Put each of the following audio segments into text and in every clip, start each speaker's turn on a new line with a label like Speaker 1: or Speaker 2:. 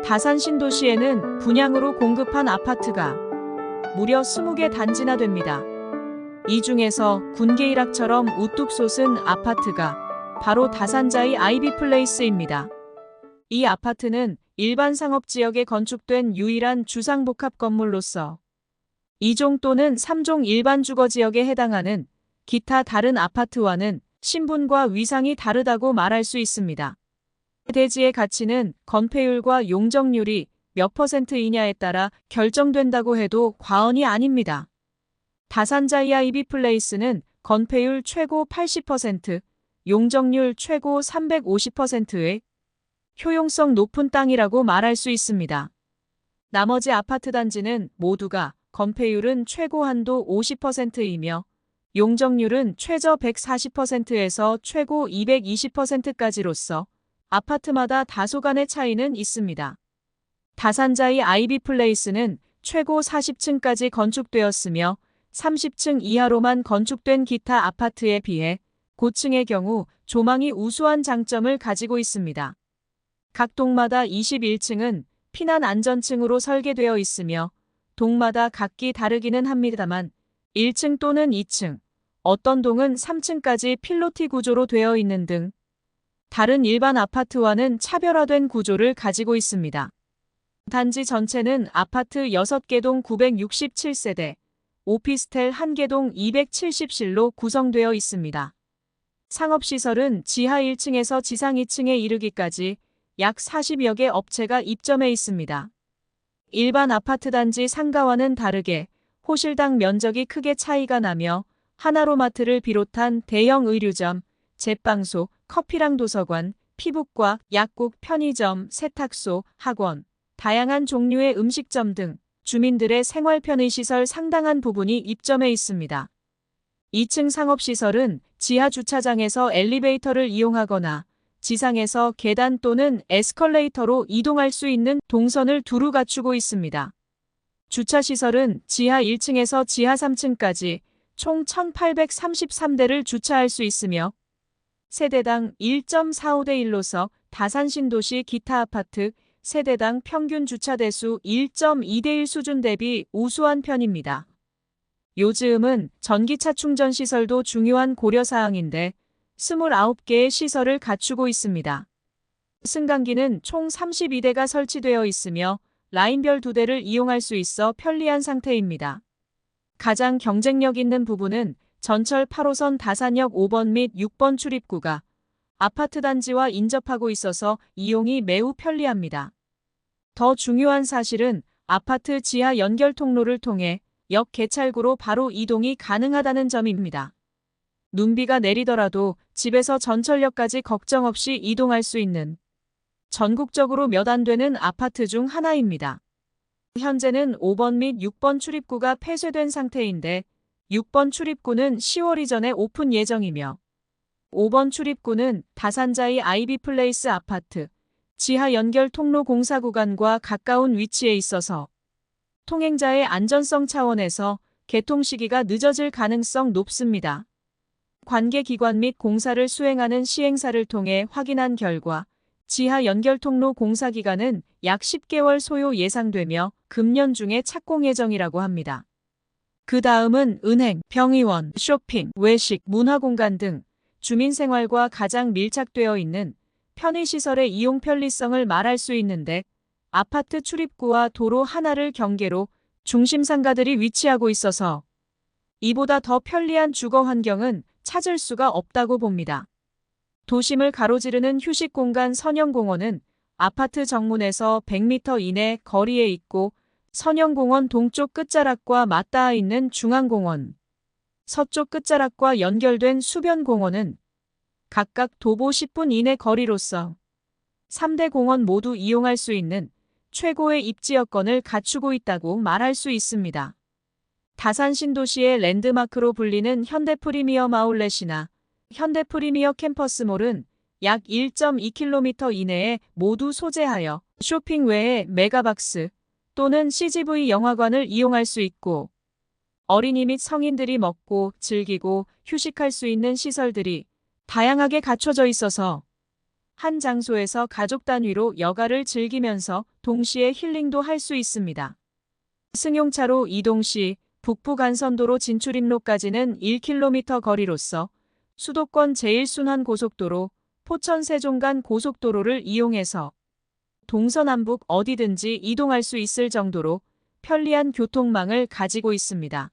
Speaker 1: 다산 신도시에는 분양으로 공급한 아파트가 무려 20개 단지나 됩니다. 이 중에서 군계 일학처럼 우뚝 솟은 아파트가 바로 다산자이 아이비플레이스입니다. 이 아파트는 일반 상업지역에 건축된 유일한 주상복합 건물로서 2종 또는 3종 일반 주거지역에 해당하는 기타 다른 아파트와는 신분과 위상이 다르다고 말할 수 있습니다. 대지의 가치는 건폐율과 용적률이 몇 %이냐에 따라 결정된다고 해도 과언이 아닙니다. 다산자이 아이비플레이스는 건폐율 최고 80%, 용적률 최고 350%의 효용성 높은 땅이라고 말할 수 있습니다. 나머지 아파트 단지는 모두가 건폐율은 최고 한도 50%이며 용적률은 최저 140%에서 최고 220%까지로서 아파트마다 다소간의 차이는 있습니다. 다산자이 아이비플레이스는 최고 40층까지 건축되었으며 30층 이하로만 건축된 기타 아파트에 비해 고층의 경우 조망이 우수한 장점을 가지고 있습니다. 각 동마다 21층은 피난 안전층으로 설계되어 있으며 동마다 각기 다르기는 합니다만 1층 또는 2층, 어떤 동은 3층까지 필로티 구조로 되어 있는 등 다른 일반 아파트와는 차별화된 구조를 가지고 있습니다. 단지 전체는 아파트 6개 동 967세대, 오피스텔 1개 동 270실로 구성되어 있습니다. 상업시설은 지하 1층에서 지상 2층에 이르기까지 약 40여 개 업체가 입점해 있습니다. 일반 아파트 단지 상가와는 다르게 호실당 면적이 크게 차이가 나며 하나로마트를 비롯한 대형 의류점, 제빵소, 커피랑 도서관, 피부과, 약국, 편의점, 세탁소, 학원, 다양한 종류의 음식점 등 주민들의 생활 편의시설 상당한 부분이 입점해 있습니다. 2층 상업시설은 지하 주차장에서 엘리베이터를 이용하거나 지상에서 계단 또는 에스컬레이터로 이동할 수 있는 동선을 두루 갖추고 있습니다. 주차시설은 지하 1층에서 지하 3층까지 총 1,833대를 주차할 수 있으며 세대당 1.45대 1로서 다산신도시 기타 아파트 세대당 평균 주차 대수 1.2대 1 수준 대비 우수한 편입니다. 요즘은 전기차 충전 시설도 중요한 고려사항인데 29개의 시설을 갖추고 있습니다. 승강기는 총 32대가 설치되어 있으며 라인별 2대를 이용할 수 있어 편리한 상태입니다. 가장 경쟁력 있는 부분은 전철 8호선 다산역 5번 및 6번 출입구가 아파트 단지와 인접하고 있어서 이용이 매우 편리합니다. 더 중요한 사실은 아파트 지하 연결 통로를 통해 역 개찰구로 바로 이동이 가능하다는 점입니다. 눈비가 내리더라도 집에서 전철역까지 걱정 없이 이동할 수 있는 전국적으로 몇 안 되는 아파트 중 하나입니다. 현재는 5번 및 6번 출입구가 폐쇄된 상태인데 6번 출입구는 10월 이전에 오픈 예정이며 5번 출입구는 다산자이 아이비플레이스 아파트 지하 연결 통로 공사 구간과 가까운 위치에 있어서 통행자의 안전성 차원에서 개통 시기가 늦어질 가능성 높습니다. 관계기관 및 공사를 수행하는 시행사를 통해 확인한 결과 지하 연결 통로 공사 기간은 약 10개월 소요 예상되며 금년 중에 착공 예정이라고 합니다. 그 다음은 은행, 병의원, 쇼핑, 외식, 문화공간 등 주민생활과 가장 밀착되어 있는 편의시설의 이용 편리성을 말할 수 있는데 아파트 출입구와 도로 하나를 경계로 중심 상가들이 위치하고 있어서 이보다 더 편리한 주거 환경은 찾을 수가 없다고 봅니다. 도심을 가로지르는 휴식공간 선영공원은 아파트 정문에서 100m 이내 거리에 있고 선영공원 동쪽 끝자락과 맞닿아 있는 중앙공원, 서쪽 끝자락과 연결된 수변공원은 각각 도보 10분 이내 거리로서 3대 공원 모두 이용할 수 있는 최고의 입지 여건을 갖추고 있다고 말할 수 있습니다. 다산 신도시의 랜드마크로 불리는 현대프리미엄 아울렛이나 현대프리미엄 캠퍼스몰은 약 1.2km 이내에 모두 소재하여 쇼핑 외에 메가박스 또는 CGV 영화관을 이용할 수 있고 어린이 및 성인들이 먹고 즐기고 휴식할 수 있는 시설들이 다양하게 갖춰져 있어서 한 장소에서 가족 단위로 여가를 즐기면서 동시에 힐링도 할 수 있습니다. 승용차로 이동 시 북부간선도로 진출입로까지는 1km 거리로서 수도권 제1순환고속도로 포천 세종간 고속도로를 이용해서 동서남북 어디든지 이동할 수 있을 정도로 편리한 교통망을 가지고 있습니다.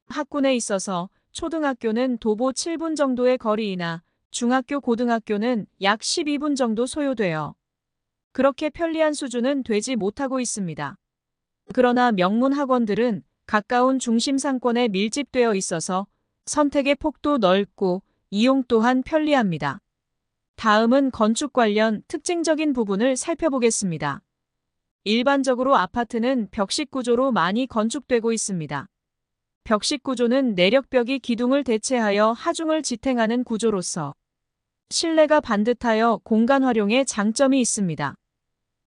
Speaker 1: 학군에 있어서 초등학교는 도보 7분 정도의 거리이나 중학교 고등학교는 약 12분 정도 소요되어 그렇게 편리한 수준은 되지 못하고 있습니다. 그러나 명문 학원들은 가까운 중심 상권에 밀집되어 있어서 선택의 폭도 넓고 이용 또한 편리합니다. 다음은 건축 관련 특징적인 부분을 살펴보겠습니다. 일반적으로 아파트는 벽식 구조로 많이 건축되고 있습니다. 벽식 구조는 내력벽이 기둥을 대체하여 하중을 지탱하는 구조로서 실내가 반듯하여 공간 활용에 장점이 있습니다.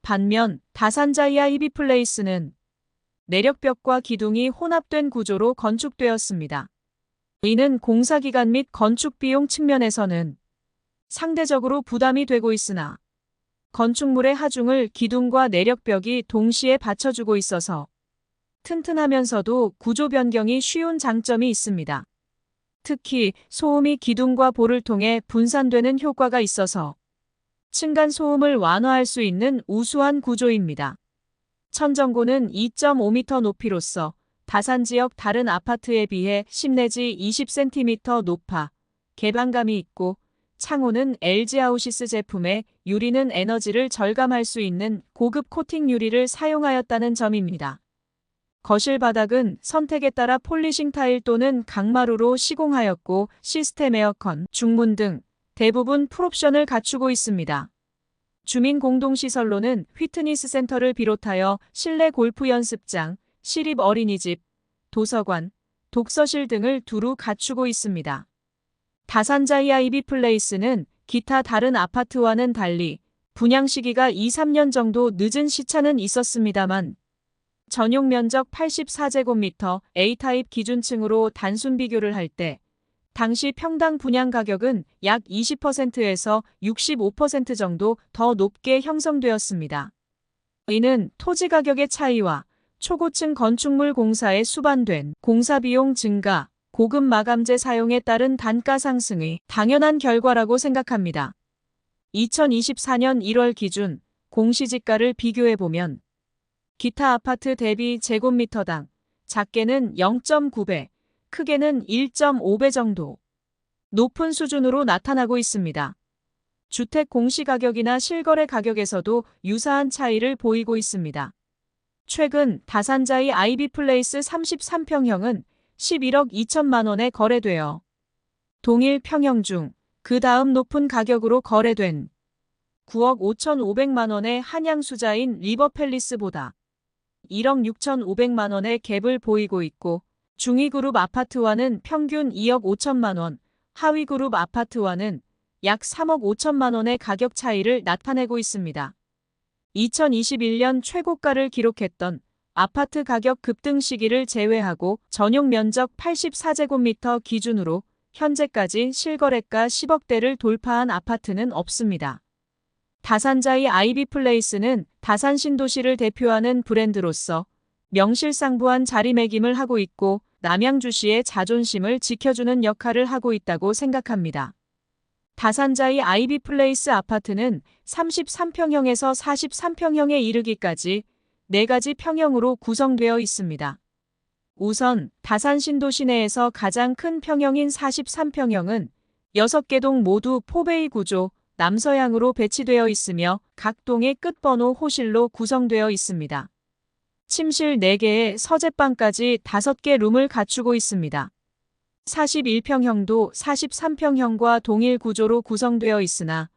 Speaker 1: 반면 다산자이아 이비플레이스는 내력벽과 기둥이 혼합된 구조로 건축되었습니다. 이는 공사기간 및 건축 비용 측면에서는 상대적으로 부담이 되고 있으나 건축물의 하중을 기둥과 내력벽이 동시에 받쳐주고 있어서 튼튼하면서도 구조 변경이 쉬운 장점이 있습니다. 특히 소음이 기둥과 볼을 통해 분산되는 효과가 있어서 층간 소음을 완화할 수 있는 우수한 구조입니다. 천정고는 2.5m 높이로서 다산 지역 다른 아파트에 비해 10 내지 20cm 높아 개방감이 있고 창호는 LG 아우시스 제품의 유리는 에너지를 절감할 수 있는 고급 코팅 유리를 사용하였다는 점입니다. 거실 바닥은 선택에 따라 폴리싱 타일 또는 강마루로 시공하였고 시스템 에어컨, 중문 등 대부분 풀옵션을 갖추고 있습니다. 주민 공동시설로는 휘트니스 센터를 비롯하여 실내 골프 연습장, 시립 어린이집, 도서관, 독서실 등을 두루 갖추고 있습니다. 다산자이아 이비플레이스는 기타 다른 아파트와는 달리 분양 시기가 2~3년 정도 늦은 시차는 있었습니다만 전용 면적 84제곱미터 A타입 기준층으로 단순 비교를 할 때 당시 평당 분양 가격은 약 20%에서 65% 정도 더 높게 형성되었습니다. 이는 토지 가격의 차이와 초고층 건축물 공사에 수반된 공사비용 증가, 고급 마감재 사용에 따른 단가 상승의 당연한 결과라고 생각합니다. 2024년 1월 기준 공시지가를 비교해보면 기타 아파트 대비 제곱미터당 작게는 0.9배, 크게는 1.5배 정도 높은 수준으로 나타나고 있습니다. 주택 공시가격이나 실거래 가격에서도 유사한 차이를 보이고 있습니다. 최근 다산자이 아이비플레이스 33평형은 11억 2천만 원에 거래되어 동일 평형 중 그 다음 높은 가격으로 거래된 9억 5,500만 원의 한양수자인 리버팰리스보다 1억 6,500만 원의 갭을 보이고 있고 중위그룹 아파트와는 평균 2억 5천만 원, 하위그룹 아파트와는 약 3억 5천만 원의 가격 차이를 나타내고 있습니다. 2021년 최고가를 기록했던 아파트 가격 급등 시기를 제외하고 전용 면적 84제곱미터 기준으로 현재까지 실거래가 10억대를 돌파한 아파트는 없습니다. 다산자이 아이비플레이스는 다산 신도시를 대표하는 브랜드로서 명실상부한 자리매김을 하고 있고 남양주시의 자존심을 지켜주는 역할을 하고 있다고 생각합니다. 다산자이 아이비플레이스 아파트는 33평형에서 43평형에 이르기까지 4가지 평형으로 구성되어 있습니다. 우선 다산 신도시 내에서 가장 큰 평형인 43평형은 6개 동 모두 포베이 구조, 남서향으로 배치되어 있으며 각 동의 끝번호 호실로 구성되어 있습니다. 침실 4개에 서재방까지 5개 룸을 갖추고 있습니다. 41평형도 43평형과 동일 구조로 구성되어 있으나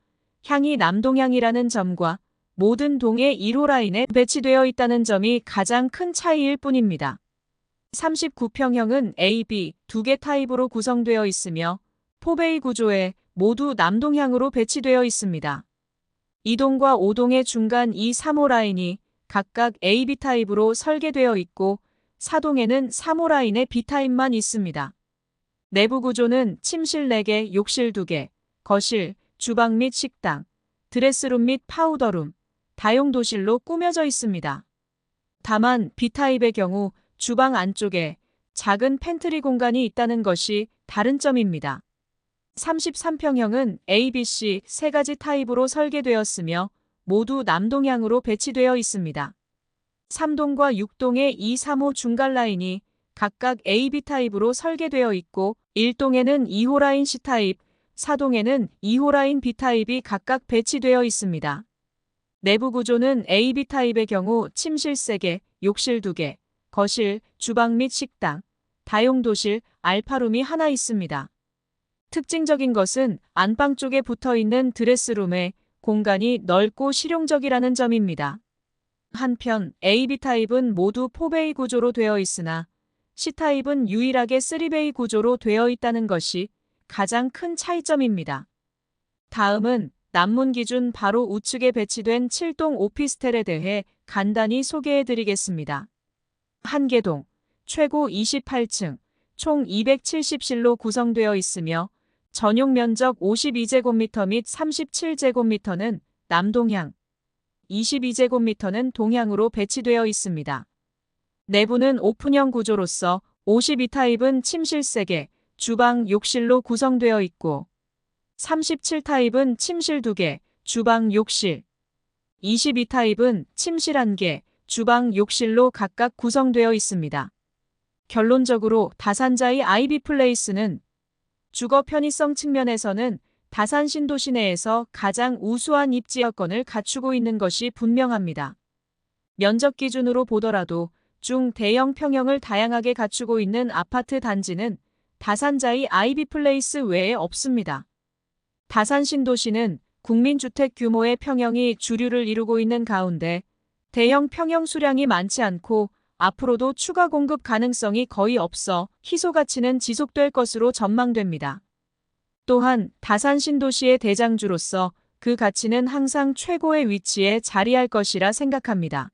Speaker 1: 향이 남동향이라는 점과 모든 동의 1호 라인에 배치되어 있다는 점이 가장 큰 차이일 뿐입니다. 39평형은 A, B 2개 타입으로 구성되어 있으며 포베이 구조에 모두 남동향으로 배치되어 있습니다. 2동과 5동의 중간 2, 3호 라인이 각각 A, B 타입으로 설계되어 있고 4동에는 3호 라인의 B 타입만 있습니다. 내부 구조는 침실 4개, 욕실 2개, 거실, 주방 및 식당, 드레스룸 및 파우더룸, 다용도실로 꾸며져 있습니다. 다만 B타입의 경우 주방 안쪽에 작은 팬트리 공간이 있다는 것이 다른 점입니다. 33평형은 A, B, C 세 가지 타입으로 설계되었으며 모두 남동향으로 배치되어 있습니다. 3동과 6동의 2, 3호 중간 라인이 각각 A, B 타입으로 설계되어 있고 1동에는 2호 라인 C 타입, 4동에는 2호 라인 B 타입이 각각 배치되어 있습니다. 내부 구조는 A, B 타입의 경우 침실 3개, 욕실 2개, 거실, 주방 및 식당, 다용도실, 알파룸이 하나 있습니다. 특징적인 것은 안방 쪽에 붙어있는 드레스룸의 공간이 넓고 실용적이라는 점입니다. 한편 A, B 타입은 모두 4베이 구조로 되어 있으나 C타입은 유일하게 3베이 구조로 되어 있다는 것이 가장 큰 차이점입니다. 다음은 남문 기준 바로 우측에 배치된 7동 오피스텔에 대해 간단히 소개해드리겠습니다. 한계동, 최고 28층, 총 270실로 구성되어 있으며 전용 면적 52제곱미터 및 37제곱미터는 남동향, 22제곱미터는 동향으로 배치되어 있습니다. 내부는 오픈형 구조로서 52타입은 침실 3개, 주방, 욕실로 구성되어 있고 37타입은 침실 2개, 주방, 욕실, 22타입은 침실 1개, 주방, 욕실로 각각 구성되어 있습니다. 결론적으로 다산자이 아이비 플레이스는 주거 편의성 측면에서는 다산 신도시 내에서 가장 우수한 입지 여건을 갖추고 있는 것이 분명합니다. 면적 기준으로 보더라도 중 대형 평형을 다양하게 갖추고 있는 아파트 단지는 다산자이 아이비 플레이스 외에 없습니다. 다산 신도시는 국민주택 규모의 평형이 주류를 이루고 있는 가운데 대형 평형 수량이 많지 않고 앞으로도 추가 공급 가능성이 거의 없어 희소 가치는 지속될 것으로 전망됩니다. 또한 다산 신도시의 대장주로서 그 가치는 항상 최고의 위치에 자리할 것이라 생각합니다.